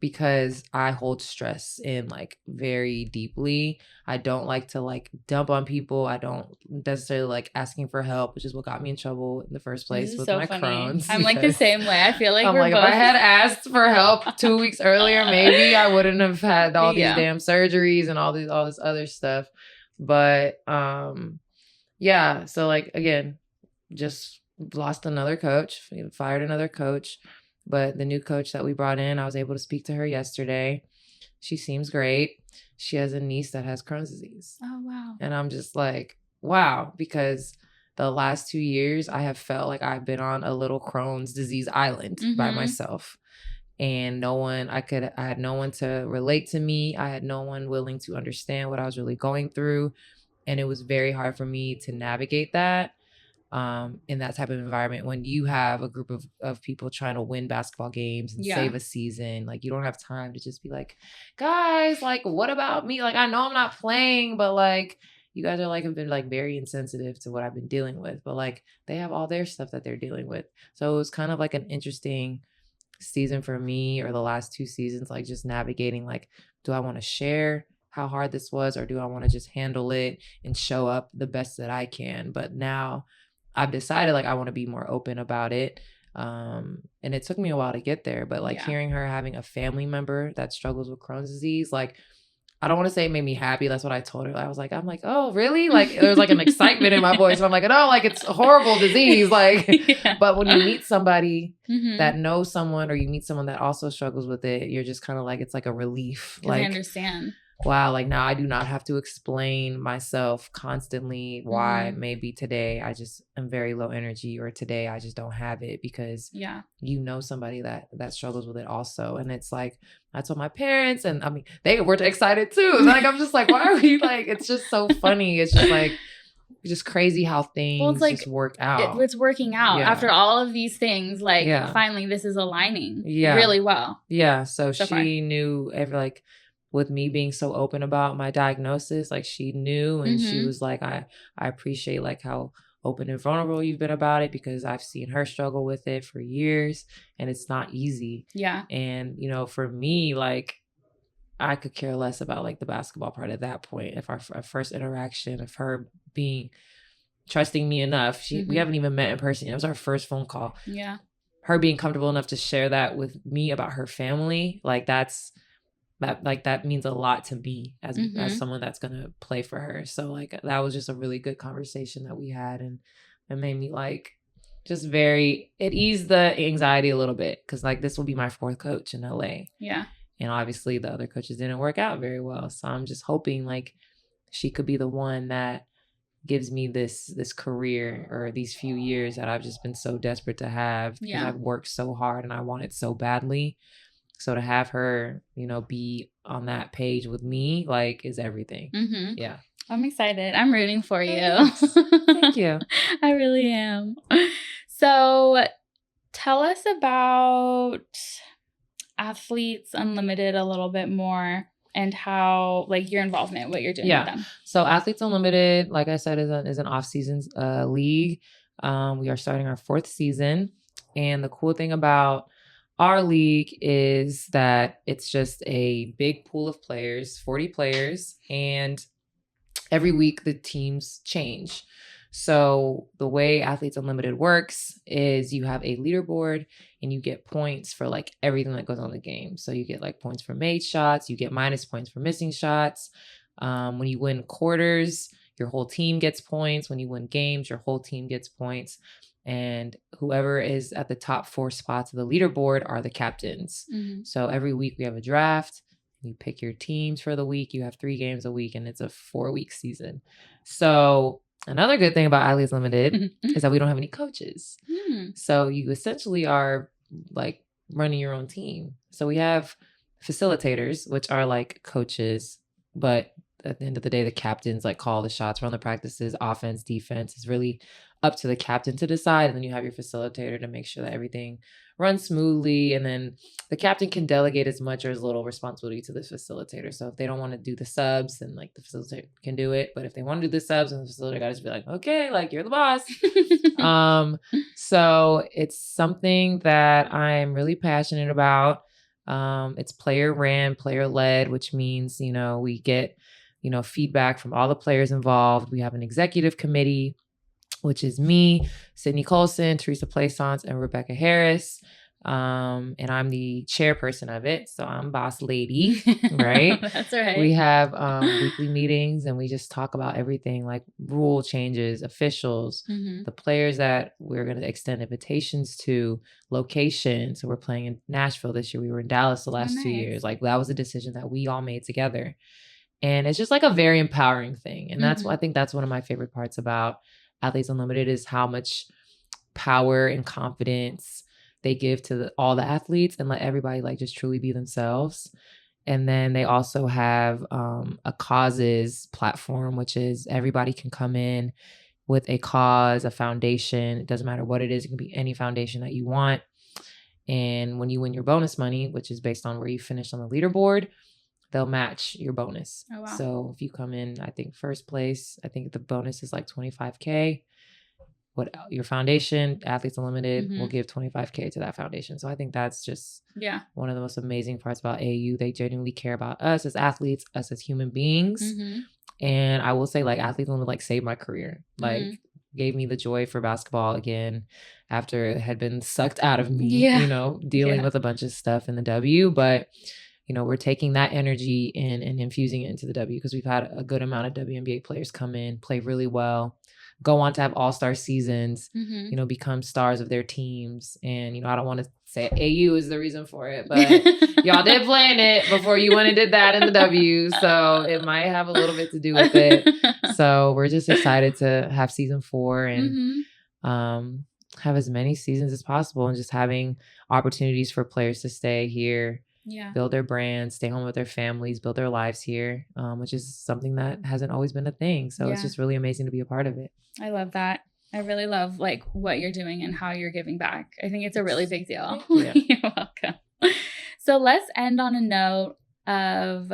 because I hold stress in like very deeply. I don't like to like dump on people. I don't necessarily like asking for help, which is what got me in trouble in the first place with my Crohn's. I'm like the same way. I feel like I'm like, both. If I had asked for help 2 weeks earlier, maybe I wouldn't have had all these damn surgeries and all this other stuff. But yeah, so like again, just lost another coach, fired another coach. But the new coach that we brought in, I was able to speak to her yesterday. She seems great. She has a niece that has Crohn's disease. Oh, wow. And I'm just like, wow, because the last 2 years I have felt like I've been on a little Crohn's disease island by myself. And I had no one to relate to me. I had no one willing to understand what I was really going through. And it was very hard for me to navigate that. In that type of environment, when you have a group of people trying to win basketball games and save a season, like you don't have time to just be like, guys, like what about me? Like I know I'm not playing, but like you guys are like have been like very insensitive to what I've been dealing with, but like they have all their stuff that they're dealing with. So it was kind of like an interesting season for me, or the last 2 seasons, like just navigating like, do I want to share how hard this was, or do I want to just handle it and show up the best that I can? But now I've decided like I want to be more open about it. And it took me a while to get there, but like hearing her having a family member that struggles with Crohn's disease, like I don't want to say it made me happy. That's what I told her. I'm like, oh, really? Like there was like an excitement in my voice. And I'm like, no, like it's a horrible disease. Like, but when you meet somebody that knows someone, or you meet someone that also struggles with it, you're just kind of like, it's like a relief. Like I understand. Wow, like now I do not have to explain myself constantly why maybe today I just am very low energy, or today I just don't have it, because you know somebody that struggles with it also. And it's like, I told my parents, and I mean, they were excited too. Like, I'm just like, why are we like, it's just so funny. It's just like, just crazy how things like, just work out. It's working out after all of these things. Like finally this is aligning really well. Yeah. So she knew like, with me being so open about my diagnosis, like she knew, and she was like, I appreciate like how open and vulnerable you've been about it, because I've seen her struggle with it for years and it's not easy. Yeah. And, you know, for me, like I could care less about like the basketball part at that point. If our first interaction of her being trusting me enough, we haven't even met in person. It was our first phone call. Yeah. Her being comfortable enough to share that with me about her family, like that means a lot to me as someone that's going to play for her. So like, that was just a really good conversation that we had. And it made me like, it eased the anxiety a little bit. Cause like, this will be my 4th coach in LA. Yeah. And obviously the other coaches didn't work out very well. So I'm just hoping like she could be the one that gives me this career, or these few years that I've just been so desperate to have, because I've worked so hard and I want it so badly. So to have her, you know, be on that page with me, like, is everything. Yeah. I'm excited. I'm rooting for you. Thank you. I really am. So tell us about, Athletes Unlimited a little bit more and how, like, your involvement, what you're doing with them. So Athletes Unlimited, like I said, is an off-season league. We are starting our 4th season. And the cool thing about our league is that it's just a big pool of players, 40 players, and every week the teams change. So the way Athletes Unlimited works is you have a leaderboard and you get points for like everything that goes on the game. So you get like points for made shots, you get minus points for missing shots. When you win quarters, your whole team gets points. When you win games, your whole team gets points. And whoever is at the top 4 spots of the leaderboard are the captains. Mm-hmm. So every week we have a draft. You pick your teams for the week. You have 3 games a week, and it's a 4-week season. So another good thing about Athletes Limited is that we don't have any coaches. Mm. So you essentially are like running your own team. So we have facilitators, which are like coaches, but at the end of the day, the captains like call the shots, run the practices, offense, defense is really up to the captain to decide. And then you have your facilitator to make sure that everything runs smoothly. And then the captain can delegate as much or as little responsibility to the facilitator. So if they don't want to do the subs, then like the facilitator can do it. But if they want to do the subs, and the facilitator got to be like, okay, like you're the boss. So it's something that I'm really passionate about. It's player ran, player led, which means, you know, we get, you know, feedback from all the players involved. We have an executive committee, which is me, Sydney Colson, Teresa Plaisance, and Rebecca Harris. And I'm the chairperson of it. So I'm boss lady, right? That's right. We have weekly meetings and we just talk about everything like rule changes, officials, the players that we're going to extend invitations to, location. So we're playing in Nashville this year. We were in Dallas the last 2 years. Like that was a decision that we all made together. And it's just like a very empowering thing. And that's what I think that's one of my favorite parts about Athletes Unlimited is how much power and confidence they give to all the athletes and let everybody like just truly be themselves. And then they also have a causes platform, which is everybody can come in with a cause, a foundation. It doesn't matter what it is. It can be any foundation that you want. And when you win your bonus money, which is based on where you finished on the leaderboard, they'll match your bonus. Oh, wow. So if you come in, I think first place, I think the bonus is like $25K. What your foundation, Athletes Unlimited, will give $25K to that foundation. So I think that's just one of the most amazing parts about AU. They genuinely care about us as athletes, us as human beings. And I will say like Athletes Unlimited like saved my career. Like gave me the joy for basketball again after it had been sucked out of me, you know, dealing with a bunch of stuff in the W. But you know, we're taking that energy and infusing it into the W because we've had a good amount of WNBA players come in, play really well, go on to have all-star seasons, you know, become stars of their teams. And, you know, I don't want to say AU is the reason for it, but y'all did play in it before you went and did that in the W. So it might have a little bit to do with it. So we're just excited to have season 4 and have as many seasons as possible and just having opportunities for players to stay here. Build their brands, stay home with their families, build their lives here, which is something that hasn't always been a thing. So it's just really amazing to be a part of it. I love that. I really love like what you're doing and how you're giving back. I think it's a really big deal. Yeah. You're welcome. So let's end on a note of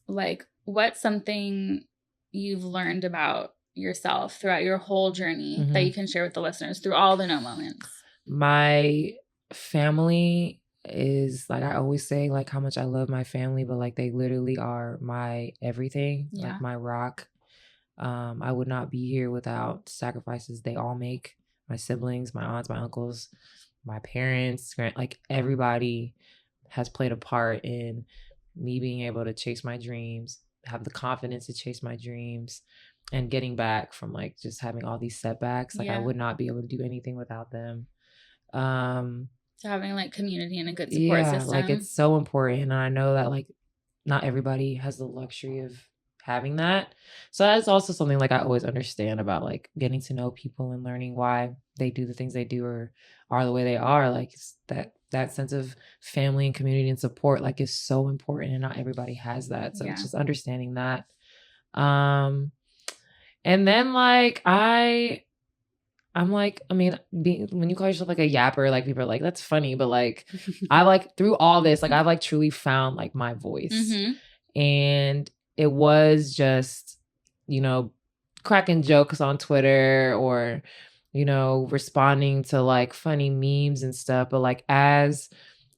like what's something you've learned about yourself throughout your whole journey that you can share with the listeners through all the no moments. My family is like, I always say like how much I love my family, but like they literally are my everything, like my rock. I would not be here without sacrifices they all make. My siblings, my aunts, my uncles, my parents, like everybody has played a part in me being able to chase my dreams, have the confidence to chase my dreams, and getting back from like just having all these setbacks. Like I would not be able to do anything without them. So having like community and a good support system. Like it's so important. And I know that like not everybody has the luxury of having that. So that's also something like I always understand about like getting to know people and learning why they do the things they do or are the way they are. Like that sense of family and community and support like is so important and not everybody has that. So it's just understanding that. And then like I I'm like, I mean, when you call yourself like a yapper, like people are like, that's funny. But like, I like through all this, like I've like truly found like my voice. And it was just, you know, cracking jokes on Twitter or, you know, responding to like funny memes and stuff. But like as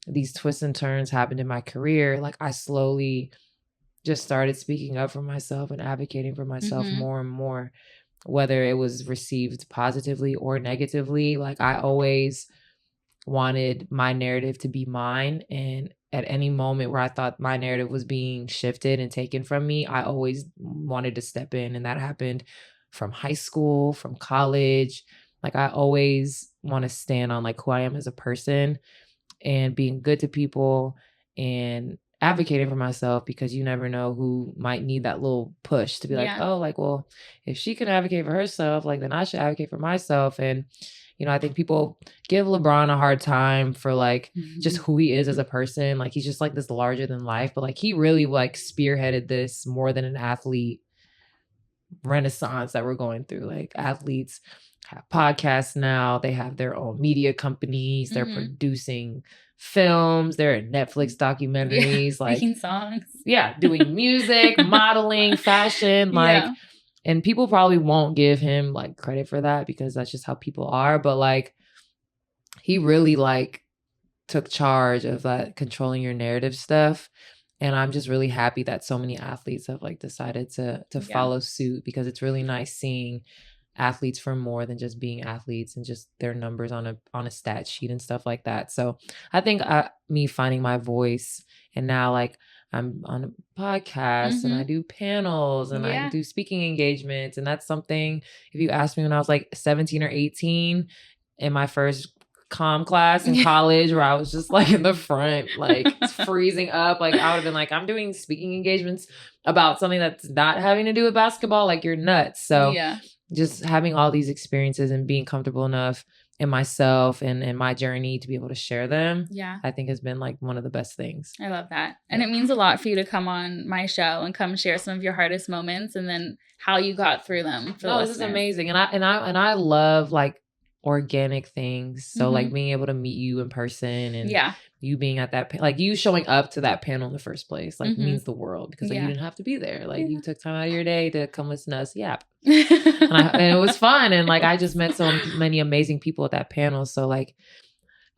these twists and turns happened in my career, like I slowly just started speaking up for myself and advocating for myself more and more, whether it was received positively or negatively. Like I always wanted my narrative to be mine. And at any moment where I thought my narrative was being shifted and taken from me, I always wanted to step in. And that happened from high school, from college. Like I always want to stand on like who I am as a person and being good to people and advocating for myself, because you never know who might need that little push to be like, oh, like, well, if she can advocate for herself, like then I should advocate for myself. And, you know, I think people give LeBron a hard time for like just who he is as a person. Like he's just like this larger than life, but like he really like spearheaded this more than an athlete renaissance that we're going through. Like athletes have podcasts now, they have their own media companies, they're producing films, they're in Netflix documentaries, like making songs, doing music, modeling, fashion, like and people probably won't give him like credit for that because that's just how people are, but like he really like took charge of that controlling your narrative stuff. And I'm just really happy that so many athletes have like decided to follow suit, because it's really nice seeing athletes for more than just being athletes and just their numbers on a stat sheet and stuff like that. So I think me finding my voice, and now like I'm on a podcast and I do panels and I do speaking engagements. And that's something, if you asked me when I was like 17 or 18 in my first comm class in college, where I was just like in the front, like freezing up, like I would have been like, I'm doing speaking engagements about something that's not having to do with basketball, like you're nuts. So just having all these experiences and being comfortable enough in myself and in my journey to be able to share them, I think has been like one of the best things. I love that. And it means a lot for you to come on my show and come share some of your hardest moments and then how you got through them. This is amazing. And I love like organic things. So like being able to meet you in person and you being at that, like you showing up to that panel in the first place, like means the world, because like you didn't have to be there. Like you took time out of your day to come listen to us yap. And it was fun. And like, I just met so many amazing people at that panel. So like,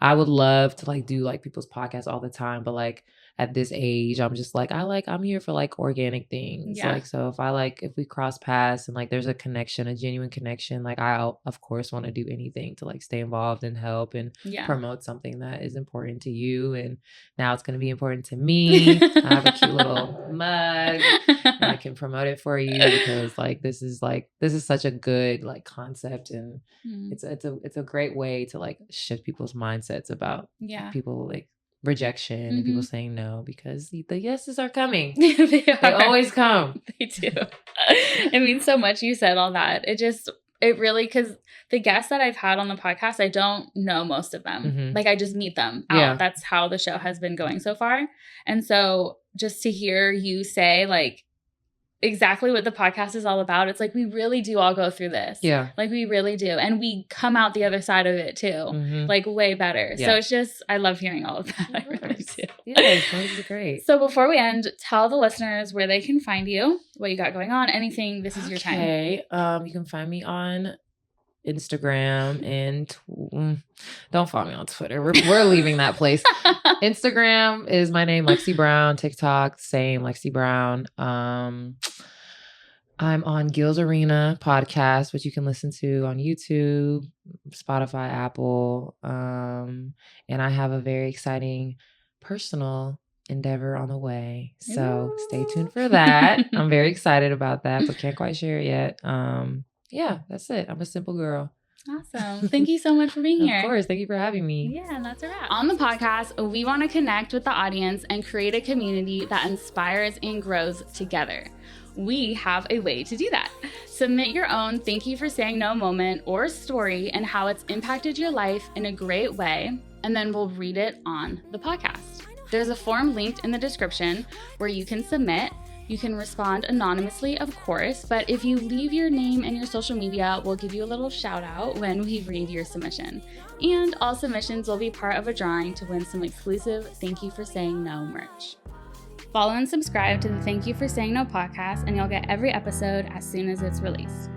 I would love to like do like people's podcasts all the time, but like at this age, I'm just like, I'm here for like organic things. Like, so if we cross paths and like there's a connection, a genuine connection, like I'll of course want to do anything to like stay involved and help and promote something that is important to you. And now it's going to be important to me. I have a cute little mug and I can promote it for you, because like, this is such a good like concept. And it's a great way to like shift people's mindsets about people like rejection and people saying no, because the yeses are coming. They always come. They do. It means so much you said all that. It really, because the guests that I've had on the podcast, I don't know most of them. Like I just meet them out. That's how the show has been going so far. And so just to hear you say like exactly what the podcast is all about, it's like we really do all go through this. Like we really do. And we come out the other side of it too. Like way better. So it's just, I love hearing all of that. I really do. Those are great. So before we end, tell the listeners where they can find you, what you got going on, anything. This is your time. You can find me on Instagram and don't follow me on Twitter. We're leaving that place. Instagram is my name, Lexie Brown. TikTok, same, Lexie Brown. I'm on Gil's Arena podcast, which you can listen to on YouTube, Spotify, Apple. And I have a very exciting personal endeavor on the way. So stay tuned for that. I'm very excited about that, but can't quite share it yet. That's it. I'm a simple girl. Awesome. Thank you so much for being here. Of course. Thank you for having me. Yeah, and that's a wrap. On the podcast, we want to connect with the audience and create a community that inspires and grows together. We have a way to do that. Submit your own thank you for saying no moment or story and how it's impacted your life in a great way, and then we'll read it on the podcast. There's a form linked in the description where you can submit. You can respond anonymously, of course, but if you leave your name and your social media, we'll give you a little shout out when we read your submission. And all submissions will be part of a drawing to win some exclusive Thank You for Saying No merch. Follow and subscribe to the Thank You for Saying No podcast, and you'll get every episode as soon as it's released.